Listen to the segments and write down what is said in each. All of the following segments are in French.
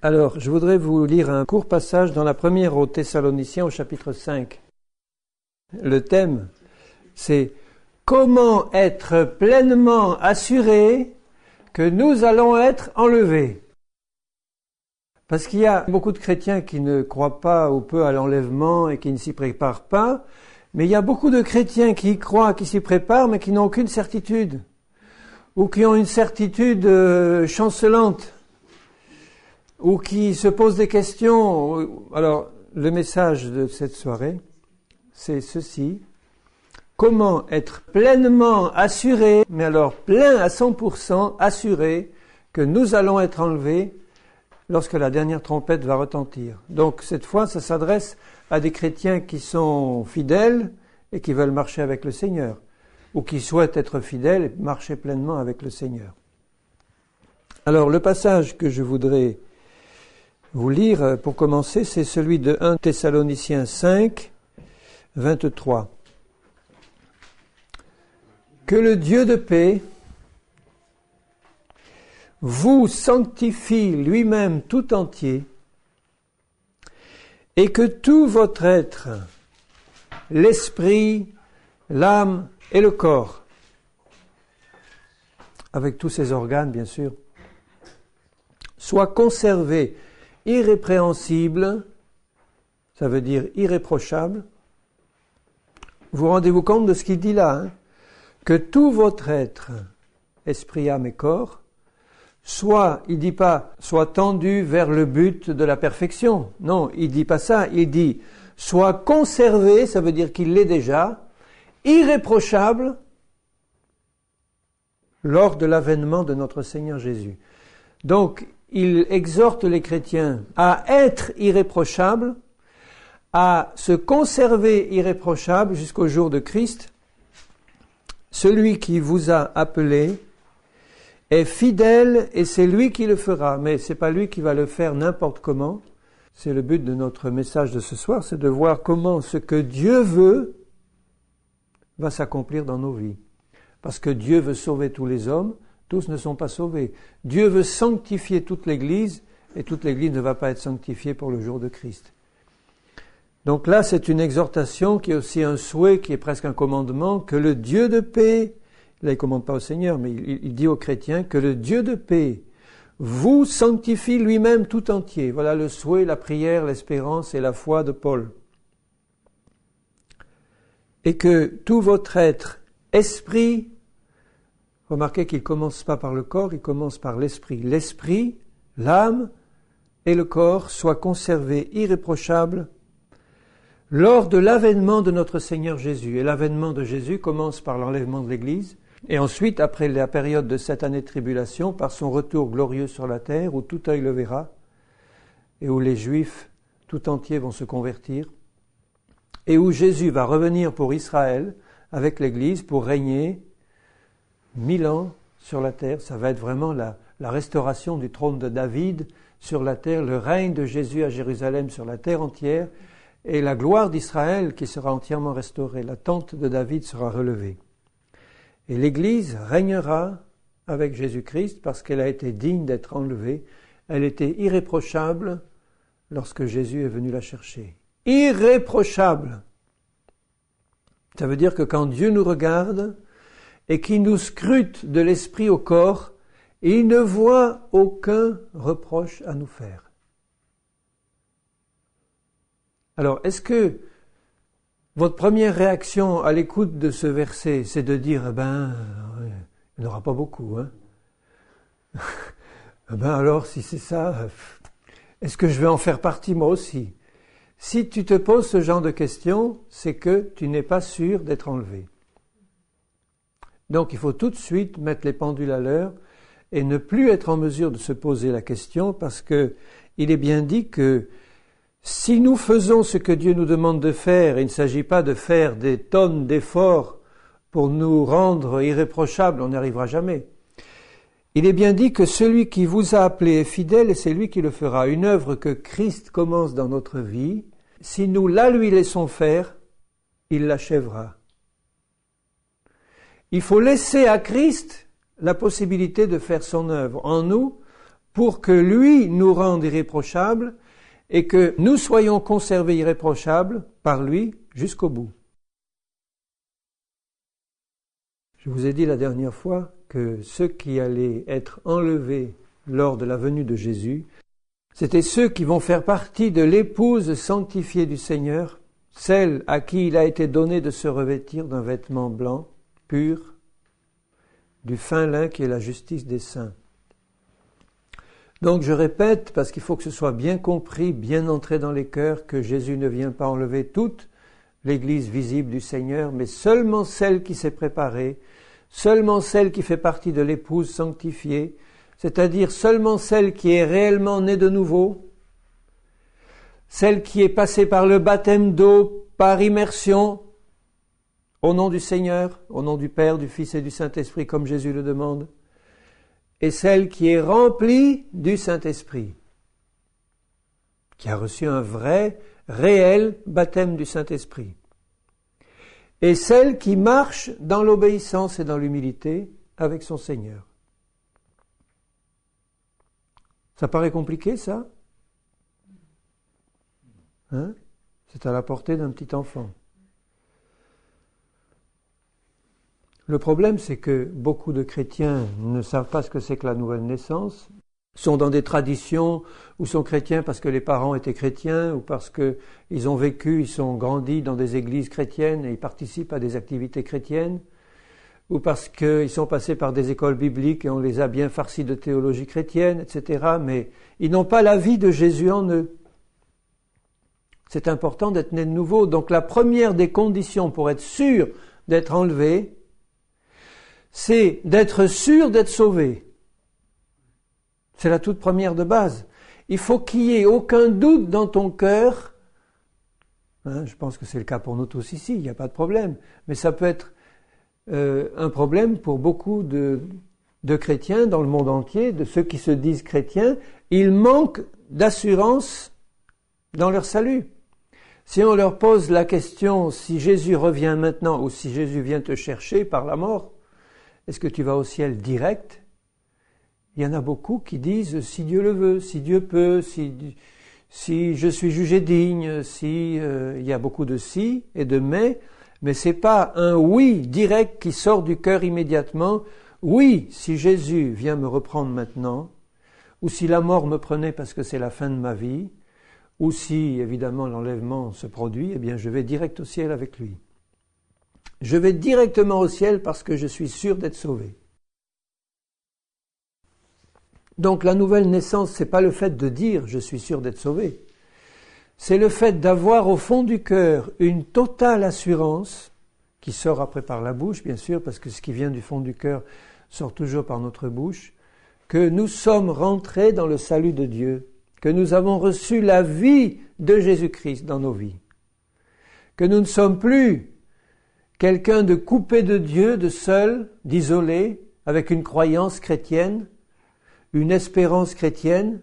Alors, je voudrais vous lire un court passage dans la première aux Thessaloniciens au chapitre 5. Le thème, c'est « Comment être pleinement assuré que nous allons être enlevés ?» Parce qu'il y a beaucoup de chrétiens qui ne croient pas ou peu à l'enlèvement et qui ne s'y préparent pas, mais il y a beaucoup de chrétiens qui y croient, qui s'y préparent, mais qui n'ont aucune certitude, ou qui ont une certitude chancelante, ou qui se posent des questions. Alors, le message de cette soirée, c'est ceci. Comment être pleinement assuré, mais alors plein à 100% assuré, que nous allons être enlevés lorsque la dernière trompette va retentir. Donc, cette fois, ça s'adresse à des chrétiens qui sont fidèles et qui veulent marcher avec le Seigneur, ou qui souhaitent être fidèles et marcher pleinement avec le Seigneur. Alors, le passage que je voudrais vous lire, pour commencer, c'est celui de 1 Thessaloniciens 5, 23. Que le Dieu de paix vous sanctifie lui-même tout entier, et que tout votre être, l'esprit, l'âme et le corps, avec tous ses organes bien sûr, soient conservés irrépréhensible, ça veut dire irréprochable. Vous rendez-vous compte de ce qu'il dit là, hein? Que tout votre être, esprit, âme et corps, soit, il dit pas, soit tendu vers le but de la perfection. Non, il dit pas ça, il dit, soit conservé, ça veut dire qu'il l'est déjà, irréprochable, lors de l'avènement de notre Seigneur Jésus. Donc, il exhorte les chrétiens à être irréprochables, à se conserver irréprochables jusqu'au jour de Christ. Celui qui vous a appelé est fidèle et c'est lui qui le fera. Mais c'est pas lui qui va le faire n'importe comment. C'est le but de notre message de ce soir, c'est de voir comment ce que Dieu veut va s'accomplir dans nos vies. Parce que Dieu veut sauver tous les hommes, tous ne sont pas sauvés. Dieu veut sanctifier toute l'Église, et toute l'Église ne va pas être sanctifiée pour le jour de Christ. Donc là, c'est une exhortation qui est aussi un souhait, qui est presque un commandement, que le Dieu de paix, là il ne commande pas au Seigneur, mais il dit aux chrétiens, que le Dieu de paix vous sanctifie lui-même tout entier. Voilà le souhait, la prière, l'espérance et la foi de Paul. Et que tout votre être, esprit, remarquez qu'il ne commence pas par le corps, il commence par l'esprit. L'esprit, l'âme et le corps soient conservés irréprochables lors de l'avènement de notre Seigneur Jésus. Et l'avènement de Jésus commence par l'enlèvement de l'Église, et ensuite, après la période de 7 années de tribulation, par son retour glorieux sur la terre, où tout œil le verra, et où les Juifs tout entiers vont se convertir, et où Jésus va revenir pour Israël, avec l'Église, pour régner 1000 ans sur la terre. Ça va être vraiment la restauration du trône de David sur la terre, le règne de Jésus à Jérusalem sur la terre entière, et la gloire d'Israël qui sera entièrement restaurée. La tente de David sera relevée. Et l'Église régnera avec Jésus-Christ parce qu'elle a été digne d'être enlevée. Elle était irréprochable lorsque Jésus est venu la chercher. Irréprochable. Ça veut dire que quand Dieu nous regarde et qu'il nous scrute de l'esprit au corps, il ne voit aucun reproche à nous faire. Alors, est-ce que votre première réaction à l'écoute de ce verset, c'est de dire, il n'y en aura pas beaucoup, hein? Alors, si c'est ça, est-ce que je vais en faire partie moi aussi? Si tu te poses ce genre de questions, c'est que tu n'es pas sûr d'être enlevé. Donc, il faut tout de suite mettre les pendules à l'heure et ne plus être en mesure de se poser la question, parce que il est bien dit que si nous faisons ce que Dieu nous demande de faire, il ne s'agit pas de faire des tonnes d'efforts pour nous rendre irréprochables, on n'y arrivera jamais. Il est bien dit que celui qui vous a appelé est fidèle et c'est lui qui le fera. Une œuvre que Christ commence dans notre vie, si nous la lui laissons faire, il l'achèvera. Il faut laisser à Christ la possibilité de faire son œuvre en nous pour que lui nous rende irréprochables et que nous soyons conservés irréprochables par lui jusqu'au bout. Je vous ai dit la dernière fois que ceux qui allaient être enlevés lors de la venue de Jésus, c'était ceux qui vont faire partie de l'épouse sanctifiée du Seigneur, celle à qui il a été donné de se revêtir d'un vêtement blanc, pur, du fin lin qui est la justice des saints. Donc je répète, parce qu'il faut que ce soit bien compris, bien entré dans les cœurs, que Jésus ne vient pas enlever toute l'Église visible du Seigneur, mais seulement celle qui s'est préparée, seulement celle qui fait partie de l'épouse sanctifiée, c'est-à-dire seulement celle qui est réellement née de nouveau, celle qui est passée par le baptême d'eau, par immersion, au nom du Seigneur, au nom du Père, du Fils et du Saint-Esprit, comme Jésus le demande, et celle qui est remplie du Saint-Esprit, qui a reçu un vrai, réel baptême du Saint-Esprit, et celle qui marche dans l'obéissance et dans l'humilité avec son Seigneur. Ça paraît compliqué, ça ? Hein ? C'est à la portée d'un petit enfant. Le problème, c'est que beaucoup de chrétiens ne savent pas ce que c'est que la nouvelle naissance, sont dans des traditions où sont chrétiens parce que les parents étaient chrétiens ou parce qu'ils ont vécu, ils sont grandis dans des églises chrétiennes et ils participent à des activités chrétiennes, ou parce qu'ils sont passés par des écoles bibliques et on les a bien farcis de théologie chrétienne, etc. Mais ils n'ont pas la vie de Jésus en eux. C'est important d'être né de nouveau. Donc la première des conditions pour être sûr d'être enlevé, c'est d'être sûr d'être sauvé. C'est la toute première de base. Il faut qu'il n'y ait aucun doute dans ton cœur. Je pense que c'est le cas pour nous tous ici, il n'y a pas de problème. Mais ça peut être un problème pour beaucoup de chrétiens dans le monde entier, de ceux qui se disent chrétiens. Ils manquent d'assurance dans leur salut. Si on leur pose la question si Jésus revient maintenant ou si Jésus vient te chercher par la mort, est-ce que tu vas au ciel direct ? Il y en a beaucoup qui disent si Dieu le veut, si Dieu peut, si je suis jugé digne, il y a beaucoup de si et de mais c'est pas un oui direct qui sort du cœur immédiatement. Oui, si Jésus vient me reprendre maintenant, ou si la mort me prenait parce que c'est la fin de ma vie, ou si évidemment l'enlèvement se produit, eh bien je vais direct au ciel avec lui. Je vais directement au ciel parce que je suis sûr d'être sauvé. Donc la nouvelle naissance, c'est pas le fait de dire je suis sûr d'être sauvé. C'est le fait d'avoir au fond du cœur une totale assurance, qui sort après par la bouche, bien sûr, parce que ce qui vient du fond du cœur sort toujours par notre bouche, que nous sommes rentrés dans le salut de Dieu, que nous avons reçu la vie de Jésus-Christ dans nos vies, que nous ne sommes plus quelqu'un de coupé de Dieu, de seul, d'isolé, avec une croyance chrétienne, une espérance chrétienne,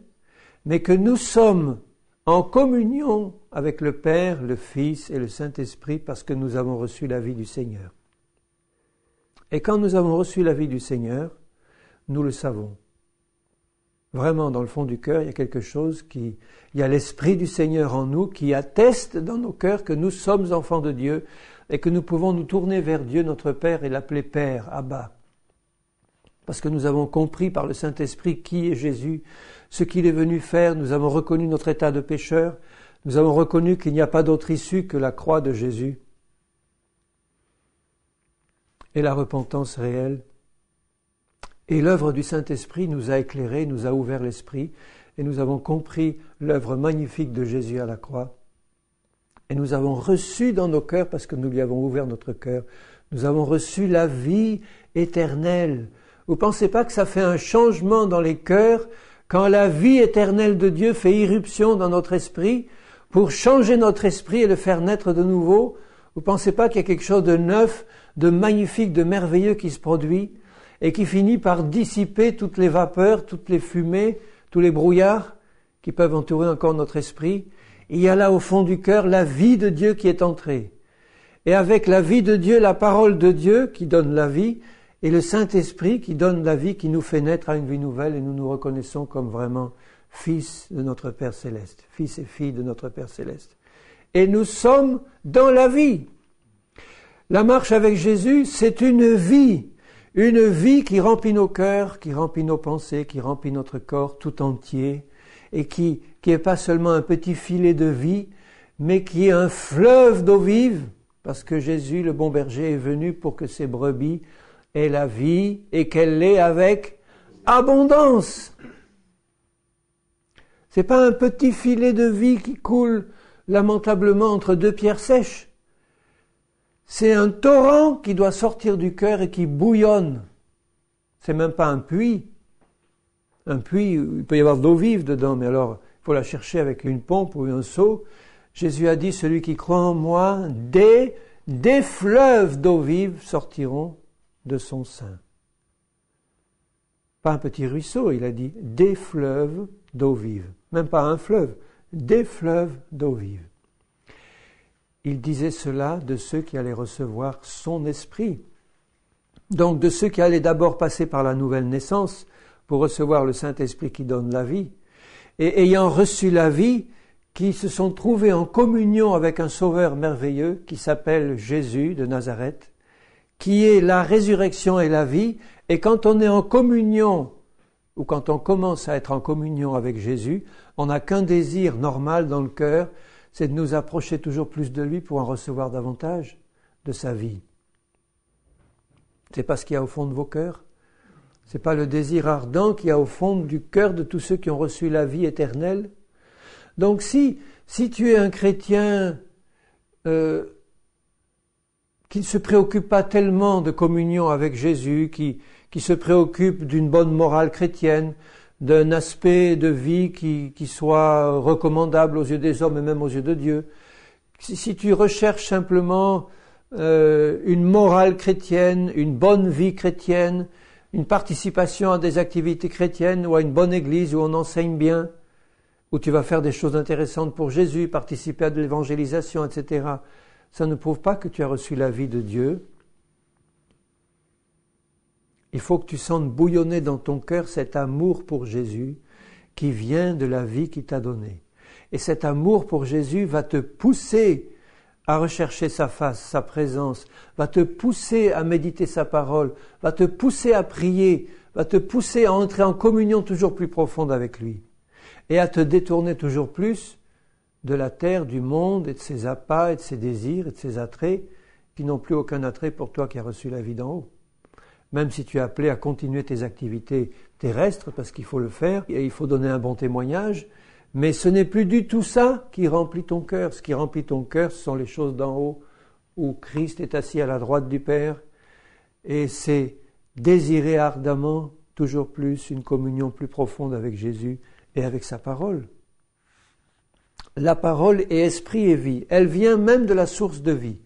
mais que nous sommes en communion avec le Père, le Fils et le Saint-Esprit parce que nous avons reçu la vie du Seigneur. Et quand nous avons reçu la vie du Seigneur, nous le savons. Vraiment, dans le fond du cœur, il y a quelque chose il y a l'Esprit du Seigneur en nous qui atteste dans nos cœurs que nous sommes enfants de Dieu et que nous pouvons nous tourner vers Dieu, notre Père, et l'appeler Père, Abba. Parce que nous avons compris par le Saint-Esprit qui est Jésus, ce qu'il est venu faire, nous avons reconnu notre état de pécheur, nous avons reconnu qu'il n'y a pas d'autre issue que la croix de Jésus et la repentance réelle. Et l'œuvre du Saint-Esprit nous a éclairés, nous a ouvert l'esprit, et nous avons compris l'œuvre magnifique de Jésus à la croix. Et nous avons reçu dans nos cœurs, parce que nous lui avons ouvert notre cœur, nous avons reçu la vie éternelle. Vous ne pensez pas que ça fait un changement dans les cœurs quand la vie éternelle de Dieu fait irruption dans notre esprit pour changer notre esprit et le faire naître de nouveau? Vous ne pensez pas qu'il y a quelque chose de neuf, de magnifique, de merveilleux qui se produit et qui finit par dissiper toutes les vapeurs, toutes les fumées, tous les brouillards qui peuvent entourer encore notre esprit? Il y a là au fond du cœur la vie de Dieu qui est entrée. Et avec la vie de Dieu, la parole de Dieu qui donne la vie, et le Saint-Esprit qui donne la vie, qui nous fait naître à une vie nouvelle, et nous nous reconnaissons comme vraiment fils de notre Père Céleste, fils et filles de notre Père Céleste. Et nous sommes dans la vie. La marche avec Jésus, c'est une vie qui remplit nos cœurs, qui remplit nos pensées, qui remplit notre corps tout entier, et qui est pas seulement un petit filet de vie, mais qui est un fleuve d'eau vive, parce que Jésus, le bon berger, est venu pour que ses brebis aient la vie et qu'elle l'ait avec abondance. C'est pas un petit filet de vie qui coule lamentablement entre deux pierres sèches. C'est un torrent qui doit sortir du cœur et qui bouillonne. C'est même pas un puits. Un puits, il peut y avoir de l'eau vive dedans, mais alors il faut la chercher avec une pompe ou un seau. Jésus a dit, celui qui croit en moi, des fleuves d'eau vive sortiront de son sein. Pas un petit ruisseau, il a dit, des fleuves d'eau vive. Même pas un fleuve, des fleuves d'eau vive. Il disait cela de ceux qui allaient recevoir son esprit. Donc de ceux qui allaient d'abord passer par la nouvelle naissance pour recevoir le Saint-Esprit qui donne la vie. Et ayant reçu la vie, qui se sont trouvés en communion avec un Sauveur merveilleux qui s'appelle Jésus de Nazareth, qui est la résurrection et la vie. Et quand on est en communion, ou quand on commence à être en communion avec Jésus, on n'a qu'un désir normal dans le cœur, c'est de nous approcher toujours plus de lui pour en recevoir davantage de sa vie. C'est pas ce qu'il y a au fond de vos cœurs. C'est pas le désir ardent qu'il y a au fond du cœur de tous ceux qui ont reçu la vie éternelle. Donc si tu es un chrétien qui ne se préoccupe pas tellement de communion avec Jésus, qui se préoccupe d'une bonne morale chrétienne, d'un aspect de vie qui soit recommandable aux yeux des hommes et même aux yeux de Dieu, si tu recherches simplement une morale chrétienne, une bonne vie chrétienne, une participation à des activités chrétiennes ou à une bonne église où on enseigne bien, où tu vas faire des choses intéressantes pour Jésus, participer à de l'évangélisation, etc., ça ne prouve pas que tu as reçu la vie de Dieu. Il faut que tu sentes bouillonner dans ton cœur cet amour pour Jésus qui vient de la vie qu'il t'a donnée. Et cet amour pour Jésus va te pousser à rechercher sa face, sa présence, va te pousser à méditer sa parole, va te pousser à prier, va te pousser à entrer en communion toujours plus profonde avec lui et à te détourner toujours plus de la terre, du monde et de ses appâts et de ses désirs et de ses attraits qui n'ont plus aucun attrait pour toi qui as reçu la vie d'en haut. Même si tu es appelé à continuer tes activités terrestres, parce qu'il faut le faire, et il faut donner un bon témoignage, mais ce n'est plus du tout ça qui remplit ton cœur. Ce qui remplit ton cœur, ce sont les choses d'en haut, où Christ est assis à la droite du Père, et c'est désirer ardemment toujours plus une communion plus profonde avec Jésus et avec sa parole. La parole est esprit et vie. Elle vient même de la source de vie,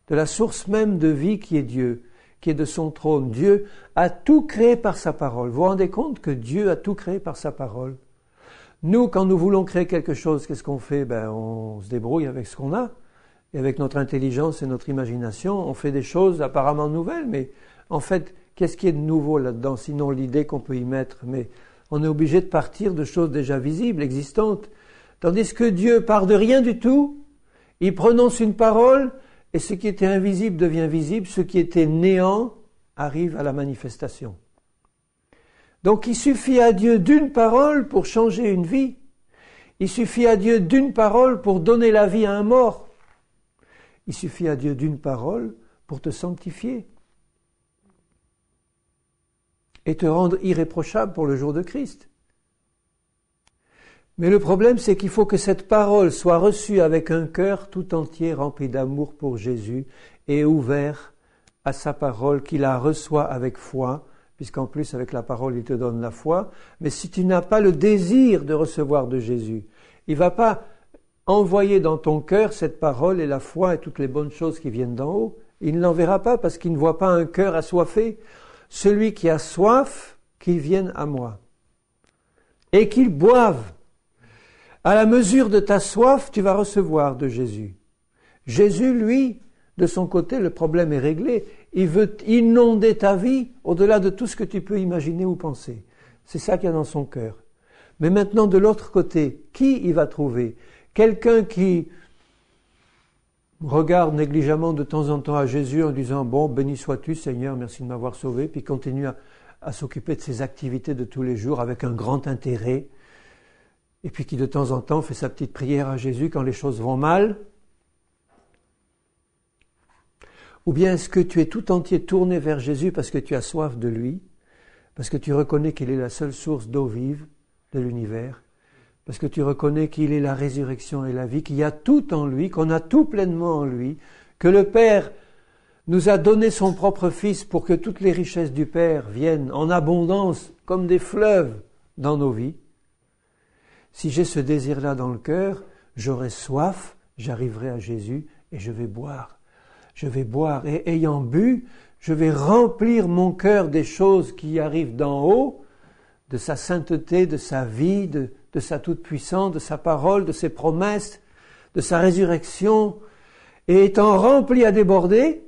de la source même de vie qui est Dieu, qui est de son trône. Dieu a tout créé par sa parole. Vous vous rendez compte que Dieu a tout créé par sa parole? Nous, quand nous voulons créer quelque chose, qu'est-ce qu'on fait? On se débrouille avec ce qu'on a. Et avec notre intelligence et notre imagination, on fait des choses apparemment nouvelles. Mais en fait, qu'est-ce qui est de nouveau là-dedans, sinon l'idée qu'on peut y mettre? Mais on est obligé de partir de choses déjà visibles, existantes. Tandis que Dieu part de rien du tout. Il prononce une parole, et ce qui était invisible devient visible, ce qui était néant arrive à la manifestation. Donc il suffit à Dieu d'une parole pour changer une vie. Il suffit à Dieu d'une parole pour donner la vie à un mort. Il suffit à Dieu d'une parole pour te sanctifier et te rendre irréprochable pour le jour de Christ. Mais le problème, c'est qu'il faut que cette parole soit reçue avec un cœur tout entier rempli d'amour pour Jésus et ouvert à sa parole, qui la reçoit avec foi, puisqu'en plus, avec la parole, il te donne la foi. Mais si tu n'as pas le désir de recevoir de Jésus, il ne va pas envoyer dans ton cœur cette parole et la foi et toutes les bonnes choses qui viennent d'en haut. Il ne l'enverra pas parce qu'il ne voit pas un cœur assoiffé. Celui qui a soif, qu'il vienne à moi et qu'il boive. À la mesure de ta soif, tu vas recevoir de Jésus. Jésus, lui, de son côté, le problème est réglé. Il veut inonder ta vie au-delà de tout ce que tu peux imaginer ou penser. C'est ça qu'il y a dans son cœur. Mais maintenant, de l'autre côté, qui il va trouver? Quelqu'un qui regarde négligemment de temps en temps à Jésus en disant « Bon, béni sois-tu Seigneur, merci de m'avoir sauvé », puis continue à s'occuper de ses activités de tous les jours avec un grand intérêt, et puis qui de temps en temps fait sa petite prière à Jésus quand les choses vont mal. Ou bien est-ce que tu es tout entier tourné vers Jésus parce que tu as soif de lui, parce que tu reconnais qu'il est la seule source d'eau vive de l'univers, parce que tu reconnais qu'il est la résurrection et la vie, qu'il y a tout en lui, qu'on a tout pleinement en lui, que le Père nous a donné son propre Fils pour que toutes les richesses du Père viennent en abondance comme des fleuves dans nos vies. Si j'ai ce désir-là dans le cœur, j'aurai soif, j'arriverai à Jésus et je vais boire. Je vais boire et ayant bu, je vais remplir mon cœur des choses qui arrivent d'en haut, de sa sainteté, de sa vie, de sa toute-puissance, de sa parole, de ses promesses, de sa résurrection. Et étant rempli à déborder,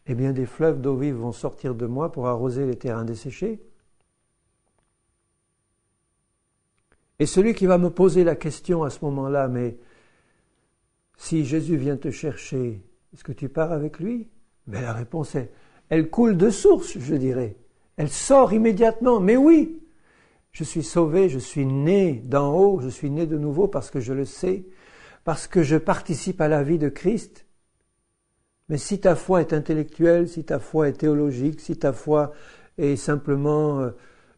eh bien des fleuves d'eau vive vont sortir de moi pour arroser les terrains desséchés. Et celui qui va me poser la question à ce moment-là, mais si Jésus vient te chercher, est-ce que tu pars avec lui? Mais la réponse est, elle coule de source, je dirais. Elle sort immédiatement, mais oui, je suis sauvé, je suis né d'en haut, je suis né de nouveau parce que je le sais, parce que je participe à la vie de Christ. Mais si ta foi est intellectuelle, si ta foi est théologique, si ta foi est simplement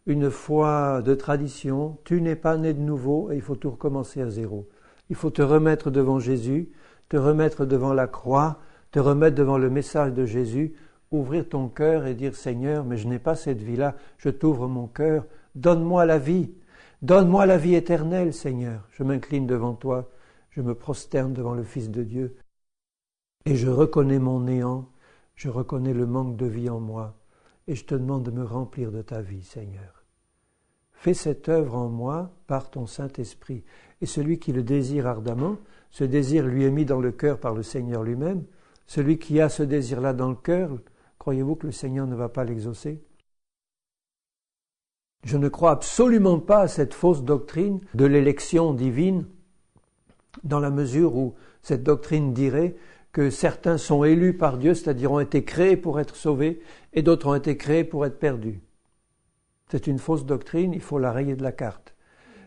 une foi de tradition, tu n'es pas né de nouveau et il faut tout recommencer à zéro. Il faut te remettre devant Jésus, te remettre devant la croix, te remettre devant le message de Jésus, ouvrir ton cœur et dire « Seigneur, mais je n'ai pas cette vie-là, je t'ouvre mon cœur, donne-moi la vie éternelle, Seigneur. Je m'incline devant toi, je me prosterne devant le Fils de Dieu et je reconnais mon néant, je reconnais le manque de vie en moi et je te demande de me remplir de ta vie, Seigneur. Fais cette œuvre en moi par ton Saint-Esprit. » Et celui qui le désire ardemment, ce désir lui est mis dans le cœur par le Seigneur lui-même. Celui qui a ce désir-là dans le cœur, croyez-vous que le Seigneur ne va pas l'exaucer? Je ne crois absolument pas à cette fausse doctrine de l'élection divine, dans la mesure où cette doctrine dirait que certains sont élus par Dieu, c'est-à-dire ont été créés pour être sauvés, et d'autres ont été créés pour être perdus. C'est une fausse doctrine, il faut la rayer de la carte.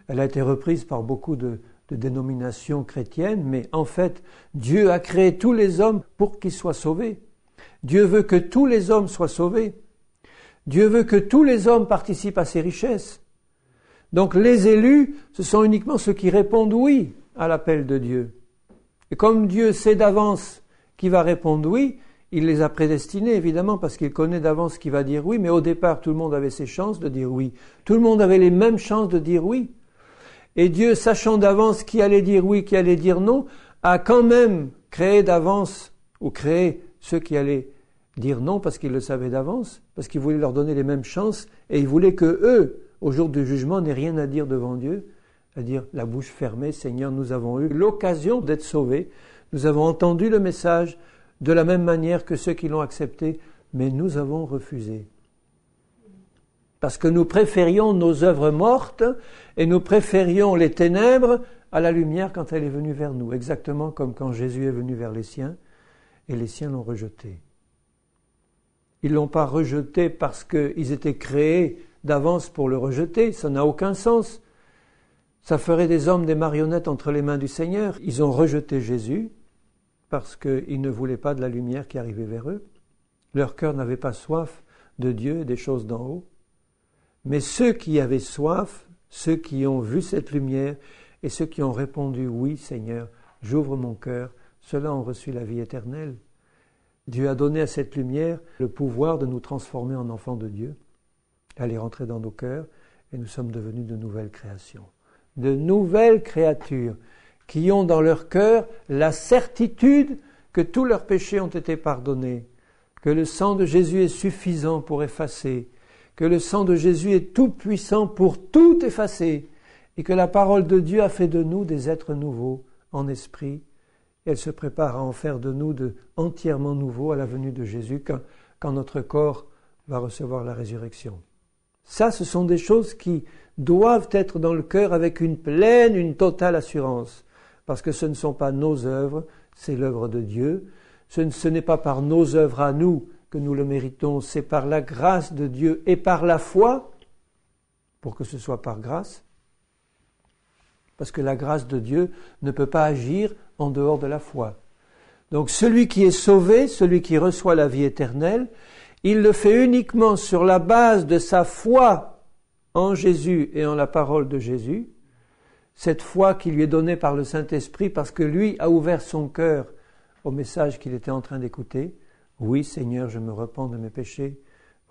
Elle a été reprise par beaucoup de dénominations chrétiennes, mais en fait, Dieu a créé tous les hommes pour qu'ils soient sauvés. Dieu veut que tous les hommes soient sauvés. Dieu veut que tous les hommes participent à ses richesses. Donc les élus, ce sont uniquement ceux qui répondent oui à l'appel de Dieu. Et comme Dieu sait d'avance qui va répondre oui, il les a prédestinés évidemment parce qu'il connaît d'avance qui va dire oui, mais au départ tout le monde avait ses chances de dire oui. Tout le monde avait les mêmes chances de dire oui. Et Dieu, sachant d'avance qui allait dire oui, qui allait dire non, a quand même créé d'avance ou créé ceux qui allaient dire non parce qu'il le savait d'avance, parce qu'il voulait leur donner les mêmes chances et il voulait que eux, au jour du jugement, n'aient rien à dire devant Dieu, à dire la bouche fermée, Seigneur, nous avons eu l'occasion d'être sauvés, nous avons entendu le message de la même manière que ceux qui l'ont accepté, mais nous avons refusé. Parce que nous préférions nos œuvres mortes et nous préférions les ténèbres à la lumière quand elle est venue vers nous, exactement comme quand Jésus est venu vers les siens et les siens l'ont rejeté. Ils ne l'ont pas rejeté parce qu'ils étaient créés d'avance pour le rejeter, ça n'a aucun sens. Ça ferait des hommes des marionnettes entre les mains du Seigneur. Ils ont rejeté Jésus parce qu'ils ne voulaient pas de la lumière qui arrivait vers eux. Leur cœur n'avait pas soif de Dieu et des choses d'en haut. Mais ceux qui avaient soif, ceux qui ont vu cette lumière et ceux qui ont répondu « Oui, Seigneur, j'ouvre mon cœur », ceux-là ont reçu la vie éternelle. Dieu a donné à cette lumière le pouvoir de nous transformer en enfants de Dieu. Elle est rentrée dans nos cœurs et nous sommes devenus de nouvelles créations. De nouvelles créatures qui ont dans leur cœur la certitude que tous leurs péchés ont été pardonnés, que le sang de Jésus est suffisant pour effacer, que le sang de Jésus est tout puissant pour tout effacer et que la parole de Dieu a fait de nous des êtres nouveaux en esprit. Et elle se prépare à en faire de nous de entièrement nouveaux à la venue de Jésus quand quand notre corps va recevoir la résurrection. Ça, ce sont des choses qui doivent être dans le cœur avec une pleine, une totale assurance. Parce que ce ne sont pas nos œuvres, c'est l'œuvre de Dieu. Ce n'est pas par nos œuvres à nous que nous le méritons, c'est par la grâce de Dieu et par la foi, pour que ce soit par grâce. Parce que la grâce de Dieu ne peut pas agir en dehors de la foi. Donc celui qui est sauvé, celui qui reçoit la vie éternelle, il le fait uniquement sur la base de sa foi en Jésus et en la parole de Jésus, cette foi qui lui est donnée par le Saint-Esprit parce que lui a ouvert son cœur au message qu'il était en train d'écouter. Oui, Seigneur, je me repens de mes péchés.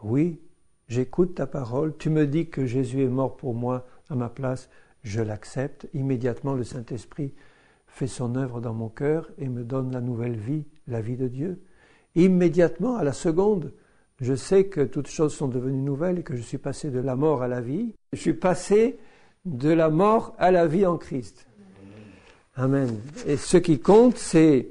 Oui, j'écoute ta parole. Tu me dis que Jésus est mort pour moi à ma place. Je l'accepte. Immédiatement, le Saint-Esprit fait son œuvre dans mon cœur et me donne la nouvelle vie, la vie de Dieu. Immédiatement, à la seconde, je sais que toutes choses sont devenues nouvelles et que je suis passé de la mort à la vie. Je suis passé de la mort à la vie en Christ. Amen. Et ce qui compte, c'est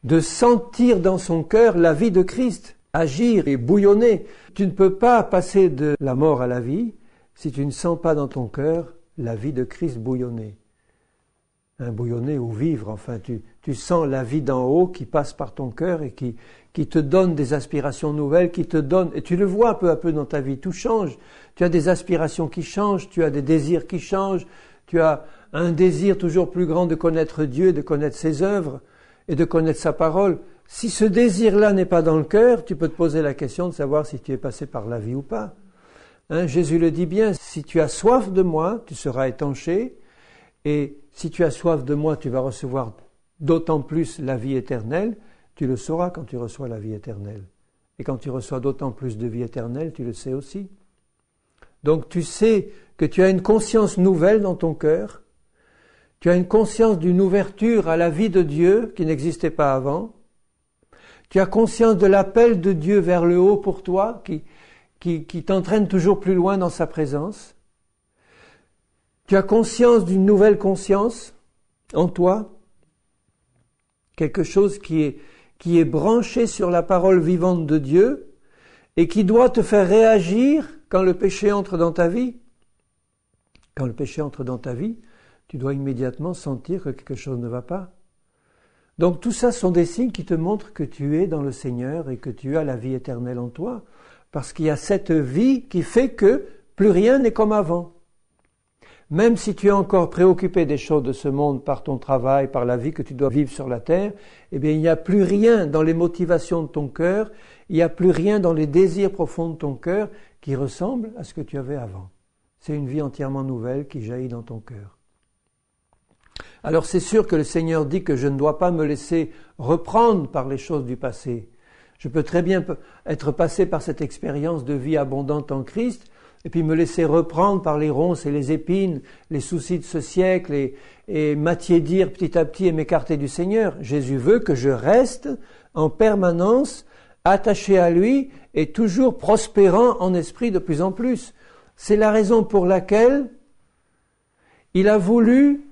de sentir dans son cœur la vie de Christ, agir et bouillonner. Tu ne peux pas passer de la mort à la vie si tu ne sens pas dans ton cœur la vie de Christ bouillonner. Bouillonner ou vivre, enfin, tu sens la vie d'en haut qui passe par ton cœur et qui te donne des aspirations nouvelles, qui te donne, et tu le vois peu à peu dans ta vie, tout change. Tu as des aspirations qui changent, tu as des désirs qui changent, tu as un désir toujours plus grand de connaître Dieu, de connaître ses œuvres et de connaître sa parole. Si ce désir-là n'est pas dans le cœur, tu peux te poser la question de savoir si tu es passé par la vie ou pas. Jésus le dit bien, si tu as soif de moi, tu seras étanché, et si tu as soif de moi, tu vas recevoir d'autant plus la vie éternelle. Tu le sauras quand tu reçois la vie éternelle. Et quand tu reçois d'autant plus de vie éternelle, tu le sais aussi. Donc tu sais que tu as une conscience nouvelle dans ton cœur. Tu as une conscience d'une ouverture à la vie de Dieu qui n'existait pas avant. Tu as conscience de l'appel de Dieu vers le haut pour toi, qui t'entraîne toujours plus loin dans sa présence. Tu as conscience d'une nouvelle conscience en toi, quelque chose qui est branché sur la parole vivante de Dieu et qui doit te faire réagir quand le péché entre dans ta vie. Quand le péché entre dans ta vie, tu dois immédiatement sentir que quelque chose ne va pas. Donc tout ça sont des signes qui te montrent que tu es dans le Seigneur et que tu as la vie éternelle en toi, parce qu'il y a cette vie qui fait que plus rien n'est comme avant. Même si tu es encore préoccupé des choses de ce monde par ton travail, par la vie que tu dois vivre sur la terre, eh bien, il n'y a plus rien dans les motivations de ton cœur, il n'y a plus rien dans les désirs profonds de ton cœur qui ressemble à ce que tu avais avant. C'est une vie entièrement nouvelle qui jaillit dans ton cœur. Alors c'est sûr que le Seigneur dit que je ne dois pas me laisser reprendre par les choses du passé. Je peux très bien être passé par cette expérience de vie abondante en Christ, et puis me laisser reprendre par les ronces et les épines, les soucis de ce siècle, et m'attiédir petit à petit et m'écarter du Seigneur. Jésus veut que je reste en permanence attaché à lui et toujours prospérant en esprit de plus en plus. C'est la raison pour laquelle il a voulu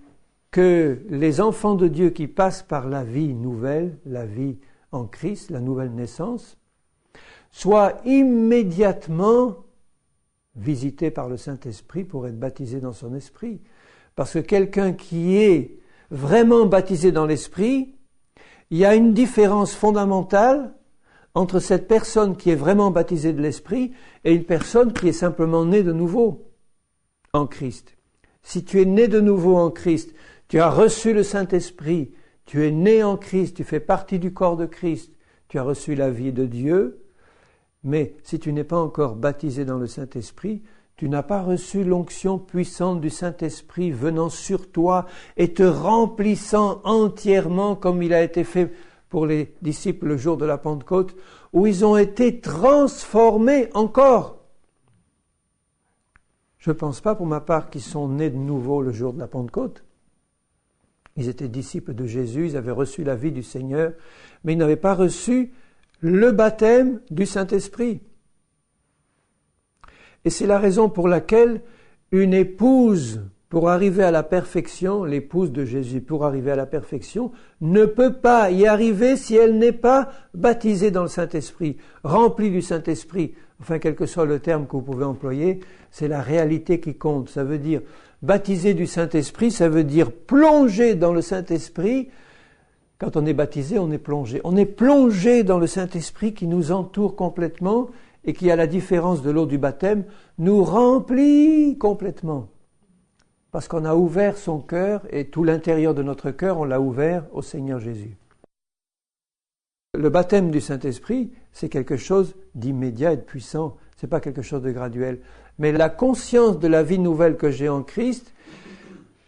que les enfants de Dieu qui passent par la vie nouvelle, la vie en Christ, la nouvelle naissance, soient immédiatement visité par le Saint-Esprit pour être baptisé dans son esprit. Parce que quelqu'un qui est vraiment baptisé dans l'esprit, il y a une différence fondamentale entre cette personne qui est vraiment baptisée de l'esprit et une personne qui est simplement née de nouveau en Christ. Si tu es né de nouveau en Christ, tu as reçu le Saint-Esprit, tu es né en Christ, tu fais partie du corps de Christ, tu as reçu la vie de Dieu. Mais si tu n'es pas encore baptisé dans le Saint-Esprit, tu n'as pas reçu l'onction puissante du Saint-Esprit venant sur toi et te remplissant entièrement comme il a été fait pour les disciples le jour de la Pentecôte, où ils ont été transformés encore. Je ne pense pas pour ma part qu'ils sont nés de nouveau le jour de la Pentecôte. Ils étaient disciples de Jésus, ils avaient reçu la vie du Seigneur, mais ils n'avaient pas reçu le baptême du Saint-Esprit. Et c'est la raison pour laquelle une épouse pour arriver à la perfection, l'épouse de Jésus, pour arriver à la perfection, ne peut pas y arriver si elle n'est pas baptisée dans le Saint-Esprit, remplie du Saint-Esprit. Enfin, quel que soit le terme que vous pouvez employer, c'est la réalité qui compte. Ça veut dire baptisé du Saint-Esprit, ça veut dire plongé dans le Saint-Esprit. Quand on est baptisé, on est plongé. On est plongé dans le Saint-Esprit qui nous entoure complètement et qui, à la différence de l'eau du baptême, nous remplit complètement. Parce qu'on a ouvert son cœur et tout l'intérieur de notre cœur, on l'a ouvert au Seigneur Jésus. Le baptême du Saint-Esprit, c'est quelque chose d'immédiat et de puissant. C'est pas quelque chose de graduel. Mais la conscience de la vie nouvelle que j'ai en Christ,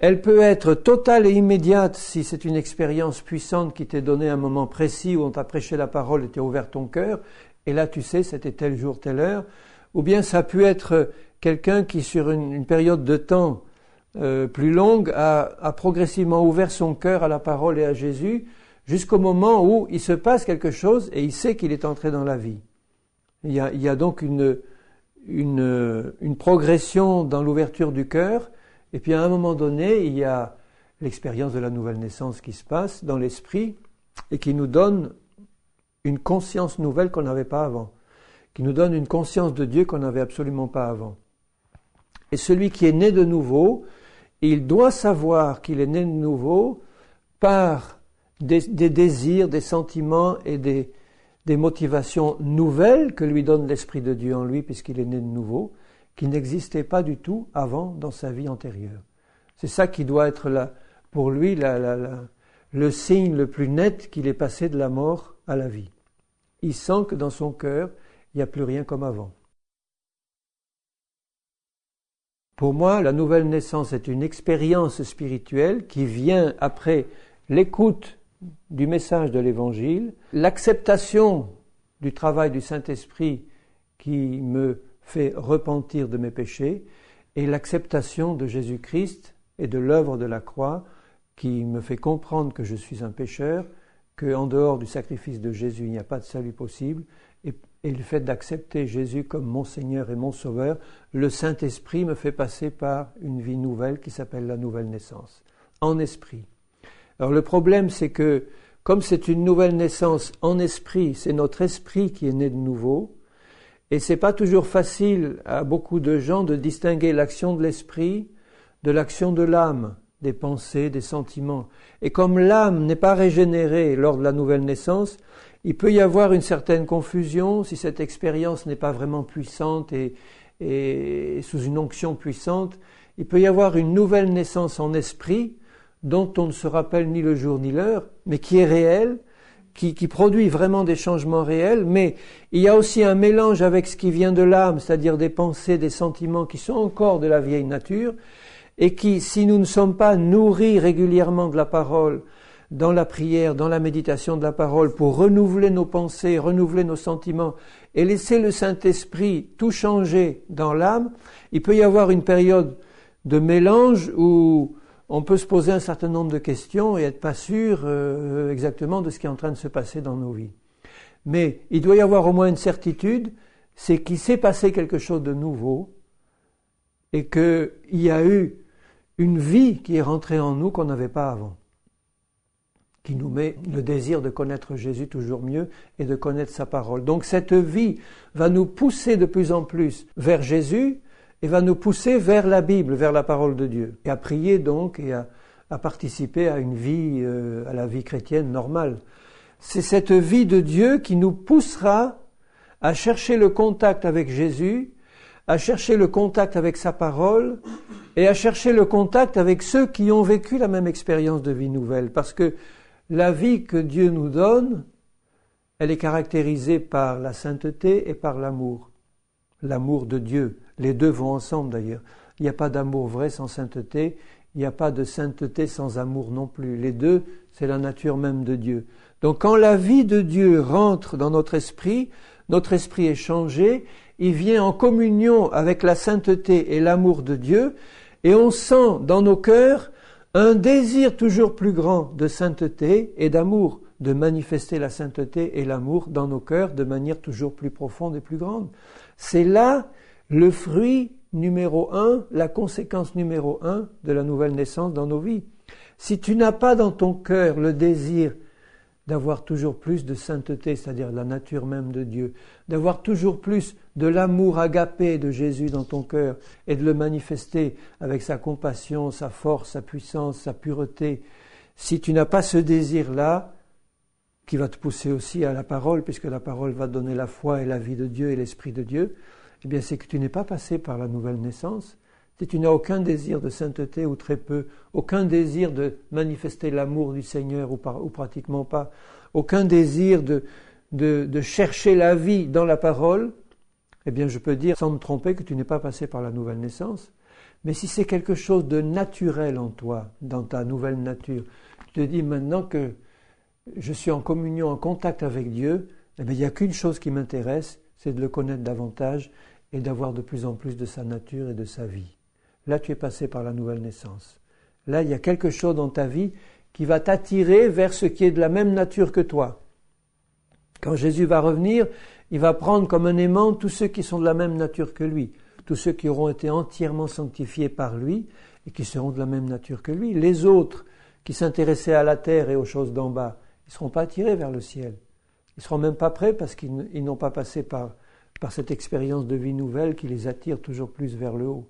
elle peut être totale et immédiate si c'est une expérience puissante qui t'est donnée à un moment précis où on t'a prêché la parole et t'as ouvert ton cœur. Et là, tu sais, c'était tel jour, telle heure. Ou bien ça a pu être quelqu'un qui, sur une période de temps plus longue, a progressivement ouvert son cœur à la parole et à Jésus, jusqu'au moment où il se passe quelque chose et il sait qu'il est entré dans la vie. Il y a donc une progression dans l'ouverture du cœur, et puis à un moment donné, il y a l'expérience de la nouvelle naissance qui se passe dans l'esprit et qui nous donne une conscience nouvelle qu'on n'avait pas avant, qui nous donne une conscience de Dieu qu'on n'avait absolument pas avant. Et celui qui est né de nouveau, il doit savoir qu'il est né de nouveau par des désirs, des sentiments et des motivations nouvelles que lui donne l'Esprit de Dieu en lui, puisqu'il est né de nouveau, qui n'existaient pas du tout avant dans sa vie antérieure. C'est ça qui doit être pour lui le signe le plus net qu'il est passé de la mort à la vie. Il sent que dans son cœur, il n'y a plus rien comme avant. Pour moi, la nouvelle naissance est une expérience spirituelle qui vient après l'écoute du message de l'Évangile, l'acceptation du travail du Saint-Esprit qui me fait repentir de mes péchés et l'acceptation de Jésus-Christ et de l'œuvre de la croix qui me fait comprendre que je suis un pécheur, qu'en dehors du sacrifice de Jésus, il n'y a pas de salut possible, et le fait d'accepter Jésus comme mon Seigneur et mon Sauveur, le Saint-Esprit me fait passer par une vie nouvelle qui s'appelle la nouvelle naissance, en esprit. Alors le problème, c'est que, comme c'est une nouvelle naissance en esprit, c'est notre esprit qui est né de nouveau, et c'est pas toujours facile à beaucoup de gens de distinguer l'action de l'esprit de l'action de l'âme, des pensées, des sentiments. Et comme l'âme n'est pas régénérée lors de la nouvelle naissance, il peut y avoir une certaine confusion si cette expérience n'est pas vraiment puissante et sous une onction puissante. Il peut y avoir une nouvelle naissance en esprit dont on ne se rappelle ni le jour ni l'heure, mais qui est réelle, qui produit vraiment des changements réels, mais il y a aussi un mélange avec ce qui vient de l'âme, c'est-à-dire des pensées, des sentiments qui sont encore de la vieille nature, et qui, si nous ne sommes pas nourris régulièrement de la parole, dans la prière, dans la méditation de la parole, pour renouveler nos pensées, renouveler nos sentiments, et laisser le Saint-Esprit tout changer dans l'âme, il peut y avoir une période de mélange où on peut se poser un certain nombre de questions et être pas sûr exactement de ce qui est en train de se passer dans nos vies. Mais il doit y avoir au moins une certitude, c'est qu'il s'est passé quelque chose de nouveau et qu'il y a eu une vie qui est rentrée en nous qu'on n'avait pas avant, qui nous met le désir de connaître Jésus toujours mieux et de connaître sa parole. Donc cette vie va nous pousser de plus en plus vers Jésus et va nous pousser vers la Bible, vers la parole de Dieu, et à prier donc et à participer à une vie, à la vie chrétienne normale. C'est cette vie de Dieu qui nous poussera à chercher le contact avec Jésus, à chercher le contact avec sa parole et à chercher le contact avec ceux qui ont vécu la même expérience de vie nouvelle. Parce que la vie que Dieu nous donne, elle est caractérisée par la sainteté et par l'amour. L'amour de Dieu. Les deux vont ensemble d'ailleurs. Il n'y a pas d'amour vrai sans sainteté, il n'y a pas de sainteté sans amour non plus. Les deux, c'est la nature même de Dieu. Donc quand la vie de Dieu rentre dans notre esprit est changé, il vient en communion avec la sainteté et l'amour de Dieu, et on sent dans nos cœurs un désir toujours plus grand de sainteté et d'amour, de manifester la sainteté et l'amour dans nos cœurs de manière toujours plus profonde et plus grande. C'est là le fruit numéro 1, la conséquence numéro 1 de la nouvelle naissance dans nos vies. Si tu n'as pas dans ton cœur le désir d'avoir toujours plus de sainteté, c'est-à-dire la nature même de Dieu, d'avoir toujours plus de l'amour agapé de Jésus dans ton cœur et de le manifester avec sa compassion, sa force, sa puissance, sa pureté, si tu n'as pas ce désir-là, qui va te pousser aussi à la parole, puisque la parole va te donner la foi et la vie de Dieu et l'Esprit de Dieu, eh bien c'est que tu n'es pas passé par la nouvelle naissance. Si tu n'as aucun désir de sainteté ou très peu, aucun désir de manifester l'amour du Seigneur ou pratiquement pas, aucun désir de chercher la vie dans la parole, eh bien je peux dire sans me tromper que tu n'es pas passé par la nouvelle naissance. Mais si c'est quelque chose de naturel en toi, dans ta nouvelle nature, tu te dis maintenant que je suis en communion, en contact avec Dieu, eh bien il n'y a qu'une chose qui m'intéresse, c'est de le connaître davantage et d'avoir de plus en plus de sa nature et de sa vie. Là, tu es passé par la nouvelle naissance. Là, il y a quelque chose dans ta vie qui va t'attirer vers ce qui est de la même nature que toi. Quand Jésus va revenir, il va prendre comme un aimant tous ceux qui sont de la même nature que lui, tous ceux qui auront été entièrement sanctifiés par lui et qui seront de la même nature que lui. Les autres qui s'intéressaient à la terre et aux choses d'en bas, ils ne seront pas attirés vers le ciel. Ils ne seront même pas prêts parce qu'ils n'ont pas passé par cette expérience de vie nouvelle qui les attire toujours plus vers le haut.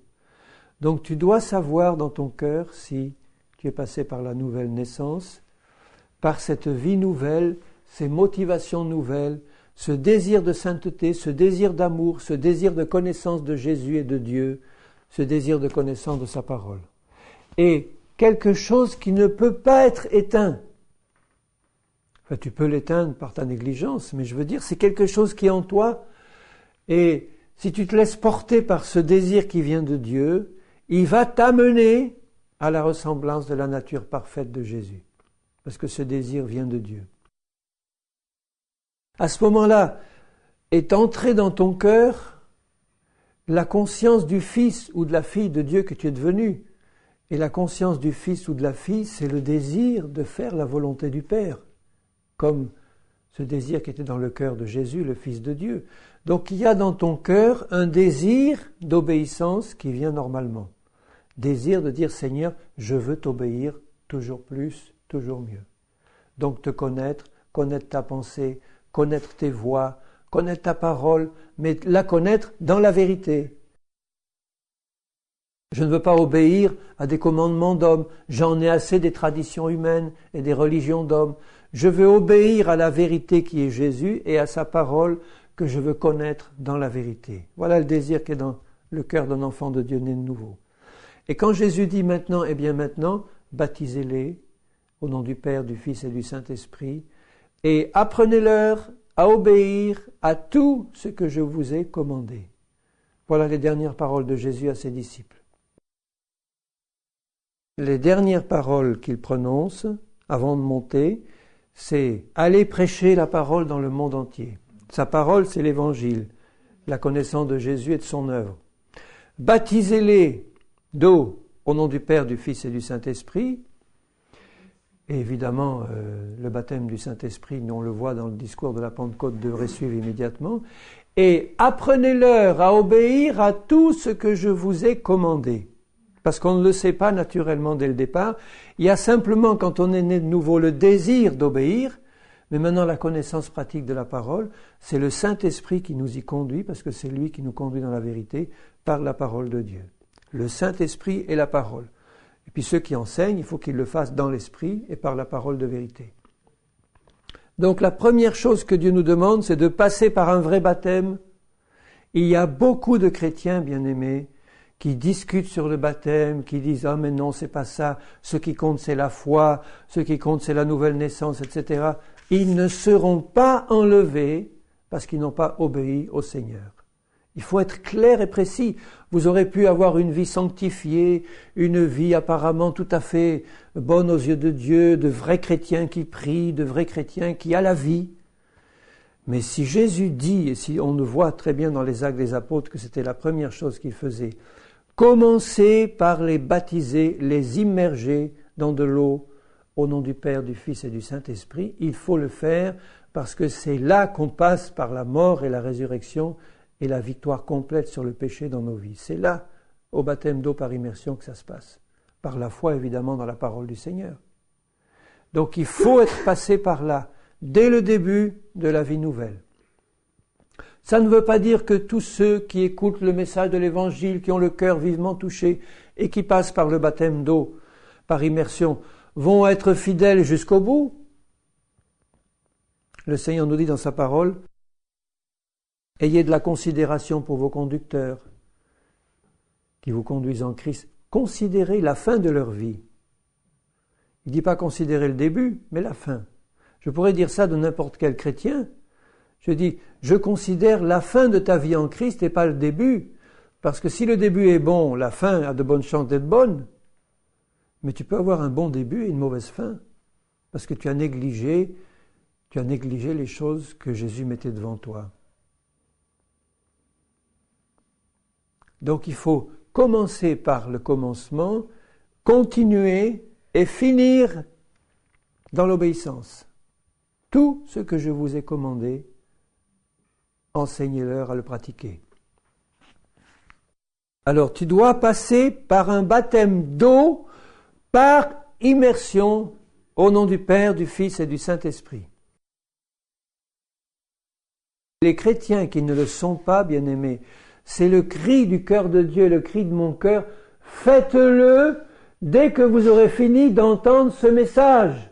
Donc tu dois savoir dans ton cœur si tu es passé par la nouvelle naissance, par cette vie nouvelle, ces motivations nouvelles, ce désir de sainteté, ce désir d'amour, ce désir de connaissance de Jésus et de Dieu, ce désir de connaissance de sa parole. Et quelque chose qui ne peut pas être éteint. Enfin, tu peux l'éteindre par ta négligence, mais je veux dire, c'est quelque chose qui est en toi. Et si tu te laisses porter par ce désir qui vient de Dieu, il va t'amener à la ressemblance de la nature parfaite de Jésus. Parce que ce désir vient de Dieu. À ce moment-là, est entrée dans ton cœur la conscience du Fils ou de la fille de Dieu que tu es devenu. Et la conscience du Fils ou de la fille, c'est le désir de faire la volonté du Père. Comme ce désir qui était dans le cœur de Jésus, le Fils de Dieu. Donc il y a dans ton cœur un désir d'obéissance qui vient normalement. Désir de dire, Seigneur, je veux t'obéir toujours plus, toujours mieux. Donc te connaître ta pensée, connaître tes voies, connaître ta parole, mais la connaître dans la vérité. Je ne veux pas obéir à des commandements d'hommes, j'en ai assez des traditions humaines et des religions d'hommes. Je veux obéir à la vérité qui est Jésus et à sa parole que je veux connaître dans la vérité. Voilà le désir qui est dans le cœur d'un enfant de Dieu né de nouveau. Et quand Jésus dit maintenant, eh bien maintenant, baptisez-les au nom du Père, du Fils et du Saint-Esprit, et apprenez-leur à obéir à tout ce que je vous ai commandé. Voilà les dernières paroles de Jésus à ses disciples. Les dernières paroles qu'il prononce avant de monter, c'est « Allez prêcher la parole dans le monde entier ». Sa parole, c'est l'Évangile, la connaissance de Jésus et de son œuvre. Baptisez-les d'eau au nom du Père, du Fils et du Saint-Esprit. Et évidemment, le baptême du Saint-Esprit, on le voit dans le discours de la Pentecôte, devrait suivre immédiatement. Et apprenez-leur à obéir à tout ce que je vous ai commandé. Parce qu'on ne le sait pas naturellement dès le départ. Il y a simplement, quand on est né de nouveau, le désir d'obéir. Mais maintenant, la connaissance pratique de la parole, c'est le Saint-Esprit qui nous y conduit, parce que c'est lui qui nous conduit dans la vérité par la parole de Dieu. Le Saint-Esprit et la parole. Et puis ceux qui enseignent, il faut qu'ils le fassent dans l'Esprit et par la parole de vérité. Donc la première chose que Dieu nous demande, c'est de passer par un vrai baptême. Il y a beaucoup de chrétiens, bien-aimés, qui discutent sur le baptême, qui disent « Ah mais non, c'est pas ça, ce qui compte c'est la foi, ce qui compte c'est la nouvelle naissance, etc. » Ils ne seront pas enlevés parce qu'ils n'ont pas obéi au Seigneur. Il faut être clair et précis. Vous aurez pu avoir une vie sanctifiée, une vie apparemment tout à fait bonne aux yeux de Dieu, de vrais chrétiens qui prient, de vrais chrétiens qui a la vie. Mais si Jésus dit, et si on le voit très bien dans les Actes des Apôtres que c'était la première chose qu'il faisait, commencez par les baptiser, les immerger dans de l'eau au nom du Père, du Fils et du Saint-Esprit, il faut le faire parce que c'est là qu'on passe par la mort et la résurrection et la victoire complète sur le péché dans nos vies. C'est là au baptême d'eau par immersion que ça se passe. Par la foi, évidemment, dans la parole du Seigneur. Donc il faut être passé par là, dès le début de la vie nouvelle. Ça ne veut pas dire que tous ceux qui écoutent le message de l'Évangile, qui ont le cœur vivement touché et qui passent par le baptême d'eau par immersion, vont être fidèles jusqu'au bout. Le Seigneur nous dit dans sa parole, « Ayez de la considération pour vos conducteurs qui vous conduisent en Christ. Considérez la fin de leur vie. » Il ne dit pas considérer le début, mais la fin. Je pourrais dire ça de n'importe quel chrétien. Je dis, je considère la fin de ta vie en Christ et pas le début. Parce que si le début est bon, la fin a de bonnes chances d'être bonne. Mais tu peux avoir un bon début et une mauvaise fin. Parce que tu as négligé les choses que Jésus mettait devant toi. Donc il faut commencer par le commencement, continuer et finir dans l'obéissance. Tout ce que je vous ai commandé, enseignez-leur à le pratiquer. Alors tu dois passer par un baptême d'eau par immersion au nom du Père, du Fils et du Saint-Esprit. Les chrétiens qui ne le sont pas, bien-aimés, c'est le cri du cœur de Dieu, le cri de mon cœur, faites-le dès que vous aurez fini d'entendre ce message.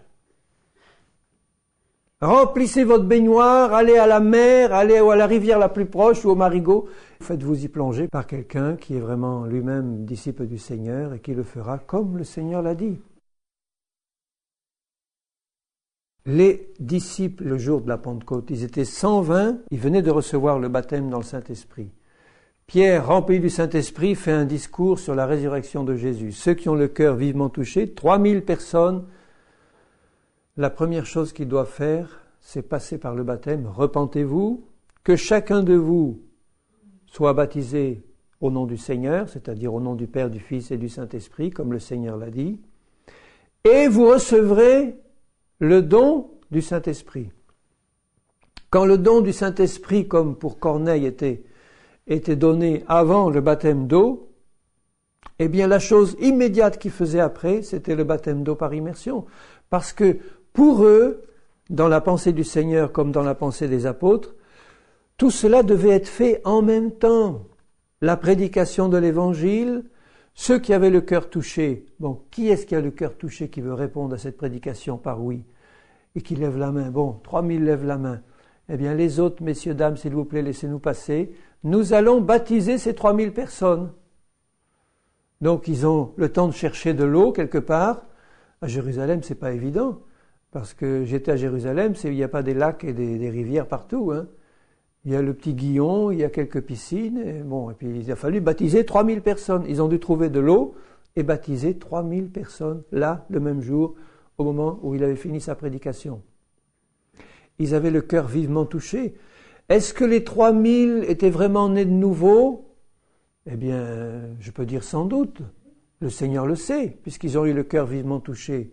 Remplissez votre baignoire, allez à la mer, allez à la rivière la plus proche ou au marigot. Faites-vous y plonger par quelqu'un qui est vraiment lui-même disciple du Seigneur et qui le fera comme le Seigneur l'a dit. Les disciples, le jour de la Pentecôte, ils étaient 120, ils venaient de recevoir le baptême dans le Saint-Esprit. Pierre, rempli du Saint-Esprit, fait un discours sur la résurrection de Jésus. Ceux qui ont le cœur vivement touché, 3000 personnes, la première chose qu'ils doivent faire, c'est passer par le baptême. Repentez-vous, que chacun de vous soit baptisé au nom du Seigneur, c'est-à-dire au nom du Père, du Fils et du Saint-Esprit, comme le Seigneur l'a dit, et vous recevrez le don du Saint-Esprit. Quand le don du Saint-Esprit, comme pour Corneille, était donné avant le baptême d'eau, eh bien la chose immédiate qu'ils faisaient après, c'était le baptême d'eau par immersion. Parce que pour eux, dans la pensée du Seigneur comme dans la pensée des apôtres, tout cela devait être fait en même temps. La prédication de l'Évangile, ceux qui avaient le cœur touché. Bon, qui est-ce qui a le cœur touché qui veut répondre à cette prédication par oui et qui lève la main? Bon, 3000 lèvent la main. Eh bien les autres, messieurs, dames, s'il vous plaît, laissez-nous passer. Nous allons baptiser ces 3000 personnes. Donc ils ont le temps de chercher de l'eau quelque part. À Jérusalem, c'est pas évident, parce que j'étais à Jérusalem, il n'y a pas des lacs et des rivières partout. Hein. Il y a le petit Guillon, il y a quelques piscines, et puis il a fallu baptiser 3000 personnes. Ils ont dû trouver de l'eau et baptiser 3000 personnes, là, le même jour, au moment où il avait fini sa prédication. Ils avaient le cœur vivement touché. Est-ce que les 3000 étaient vraiment nés de nouveau? Eh bien, je peux dire sans doute. Le Seigneur le sait, puisqu'ils ont eu le cœur vivement touché.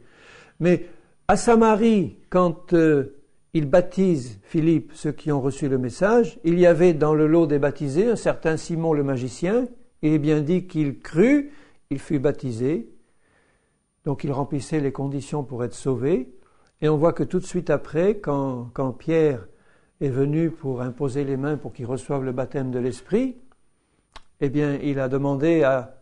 Mais à Samarie, quand il baptise Philippe, ceux qui ont reçu le message, il y avait dans le lot des baptisés un certain Simon le magicien. Il est bien dit qu'il crut, il fut baptisé. Donc il remplissait les conditions pour être sauvé. Et on voit que tout de suite après, quand Pierre est venu pour imposer les mains pour qu'il reçoive le baptême de l'Esprit, eh bien, il a demandé à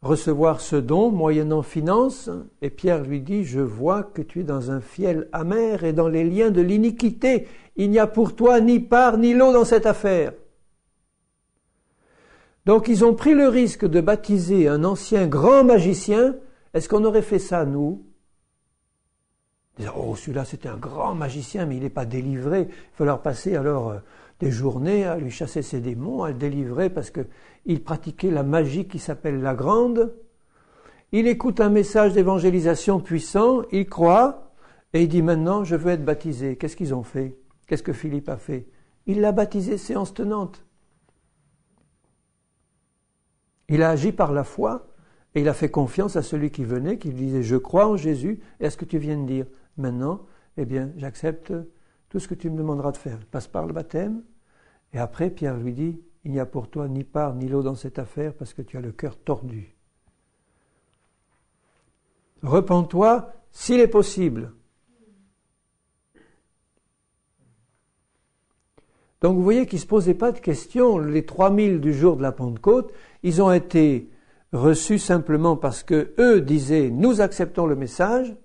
recevoir ce don moyennant finance, et Pierre lui dit, je vois que tu es dans un fiel amer et dans les liens de l'iniquité. Il n'y a pour toi ni part ni lot dans cette affaire. Donc ils ont pris le risque de baptiser un ancien grand magicien. Est-ce qu'on aurait fait ça, nous? Oh, celui-là, c'était un grand magicien, mais il n'est pas délivré. Il va falloir passer alors des journées à lui chasser ses démons, à le délivrer, parce qu'il pratiquait la magie qui s'appelle la grande. Il écoute un message d'évangélisation puissant, il croit, et il dit maintenant, je veux être baptisé. Qu'est-ce qu'ils ont fait? Qu'est-ce que Philippe a fait? Il l'a baptisé séance tenante. Il a agi par la foi, et il a fait confiance à celui qui venait, qui lui disait, je crois en Jésus, et à ce que tu viens de dire. Maintenant, eh bien, j'accepte tout ce que tu me demanderas de faire. Il passe par le baptême, et après, Pierre lui dit, il n'y a pour toi ni part ni lot dans cette affaire parce que tu as le cœur tordu. Repens-toi s'il est possible. Donc vous voyez qu'ils ne se posaient pas de questions. Les 3000 du jour de la Pentecôte, ils ont été reçus simplement parce que eux disaient « nous acceptons le message »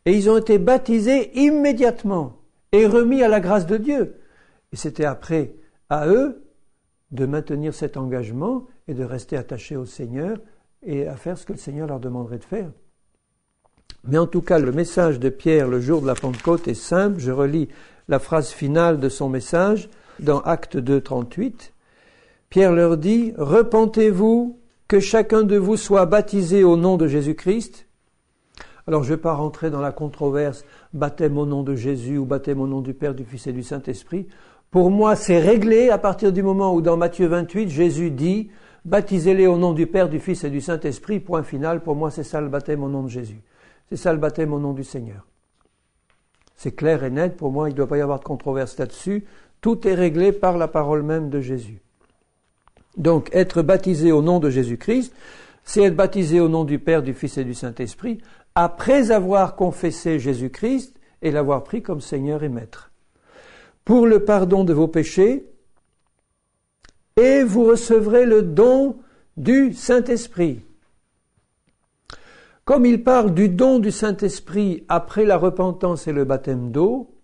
et ils ont été baptisés immédiatement et remis à la grâce de Dieu. Et c'était après à eux de maintenir cet engagement et de rester attachés au Seigneur et à faire ce que le Seigneur leur demanderait de faire. Mais en tout cas, le message de Pierre le jour de la Pentecôte est simple. Je relis la phrase finale de son message dans Actes 2, 38. Pierre leur dit « Repentez-vous, que chacun de vous soit baptisé au nom de Jésus-Christ. » Alors je ne vais pas rentrer dans la controverse baptême au nom de Jésus ou baptême au nom du Père, du Fils et du Saint-Esprit. Pour moi, c'est réglé à partir du moment où dans Matthieu 28, Jésus dit « Baptisez-les au nom du Père, du Fils et du Saint-Esprit. » Point final, pour moi, c'est ça le baptême au nom de Jésus. C'est ça le baptême au nom du Seigneur. C'est clair et net, pour moi, il ne doit pas y avoir de controverse là-dessus. Tout est réglé par la parole même de Jésus. Donc, être baptisé au nom de Jésus-Christ, c'est être baptisé au nom du Père, du Fils et du Saint-Esprit, après avoir confessé Jésus-Christ et l'avoir pris comme Seigneur et Maître. Pour le pardon de vos péchés, et vous recevrez le don du Saint-Esprit. Comme il parle du don du Saint-Esprit après la repentance et le baptême d'eau,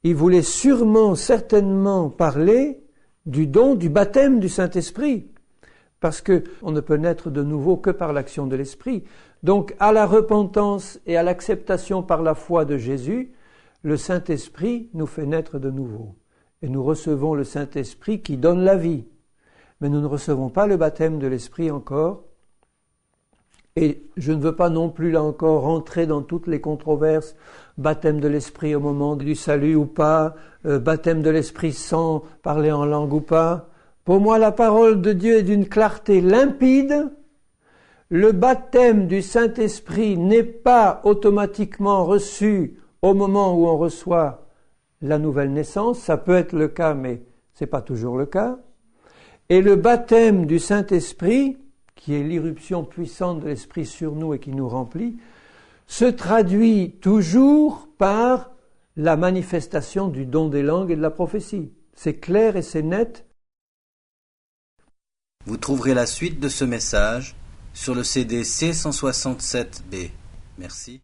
il voulait certainement parler du don du baptême du Saint-Esprit, parce que on ne peut naître de nouveau que par l'action de l'Esprit. Donc, à la repentance et à l'acceptation par la foi de Jésus, le Saint-Esprit nous fait naître de nouveau. Et nous recevons le Saint-Esprit qui donne la vie. Mais nous ne recevons pas le baptême de l'Esprit encore. Et je ne veux pas non plus, là encore, rentrer dans toutes les controverses, baptême de l'Esprit au moment du salut ou pas, baptême de l'Esprit sans parler en langue ou pas. Pour moi, la parole de Dieu est d'une clarté limpide. Le baptême du Saint-Esprit n'est pas automatiquement reçu au moment où on reçoit la nouvelle naissance. Ça peut être le cas, mais ce n'est pas toujours le cas. Et le baptême du Saint-Esprit, qui est l'irruption puissante de l'Esprit sur nous et qui nous remplit, se traduit toujours par la manifestation du don des langues et de la prophétie. C'est clair et c'est net. Vous trouverez la suite de ce message sur le CD C167B. Merci.